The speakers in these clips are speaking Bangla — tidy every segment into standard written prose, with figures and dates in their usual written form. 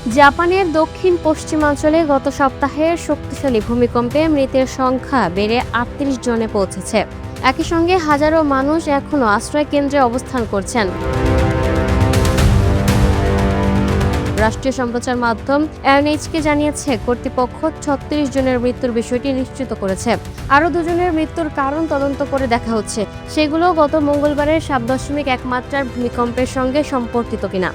জাপানের দক্ষিণ পশ্চিমাঞ্চলে গত সপ্তাহের শক্তিশালী ভূমিকম্পে মৃতের সংখ্যা বেড়ে ৩৮ জনে পৌঁছেছে। একই সঙ্গে হাজারো মানুষ এখনও আশ্রয় কেন্দ্রে অবস্থান করছেন। রাষ্ট্রীয় সম্প্রচার মাধ্যম এনএইচকে জানিয়েছে কর্তৃপক্ষ ৩৬ জনের মৃত্যুর বিষয়টি নিশ্চিত করেছে। আরও ২ জনের মৃত্যুর কারণ তদন্ত করে দেখা হচ্ছে, সেগুলো গত মঙ্গলবারের ৭.১ মাত্রার ভূমিকম্পের সঙ্গে সম্পর্কিত কিনা।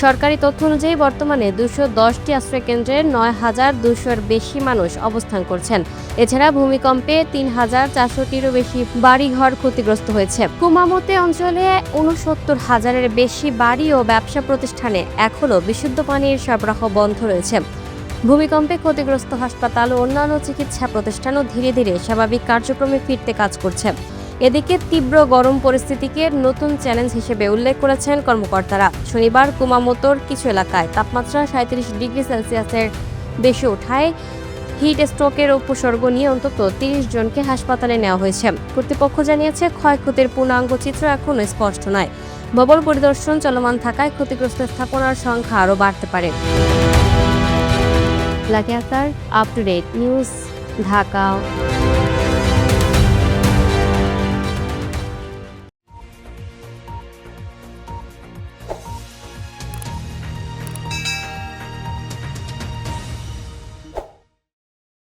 সরকারি তথ্য অনুযায়ী বর্তমানে ২১০টি আশ্রয়কেন্দ্রে ৯,২০০-এর বেশি মানুষ অবস্থান করছেন। এছাড়া ভূমিকম্পে ৩,৪০০-টিরও বেশি বাড়িঘর ক্ষতিগ্রস্ত হয়েছে। কুমামোতে অঞ্চলে ৬৯,০০০-এর বেশি বাড়ি ও ব্যবসা প্রতিষ্ঠানে এখনও বিশুদ্ধ পানির সরবরাহ বন্ধ রয়েছে। ভূমিকম্পে ক্ষতিগ্রস্ত হাসপাতাল ও অন্যান্য চিকিৎসা প্রতিষ্ঠানও ধীরে ধীরে স্বাভাবিক কার্যক্রমে ফিরতে কাজ করছে। এদিকে তীব্র গরম পরিস্থিতিকে নতুন চ্যালেঞ্জ হিসেবে উল্লেখ করেছেন কর্মকর্তারা। শনিবার কুমামোতোর কিছু এলাকায় তাপমাত্রা ৩৭ ডিগ্রি সেলসিয়াসের বেশি ওঠায় হিট স্ট্রোকের উপসর্গ নিয়ে অন্তত ৩০ জনকে হাসপাতালে নেওয়া হয়েছে। কর্তৃপক্ষ জানিয়েছে ক্ষয়ক্ষতির পূর্ণাঙ্গ চিত্র এখনও স্পষ্ট নয়। ভবন পরিদর্শন চলমান থাকায় ক্ষতিগ্রস্ত স্থাপনার সংখ্যা আরও বাড়তে পারে। Lucky Akter, up to date news, Dhaka.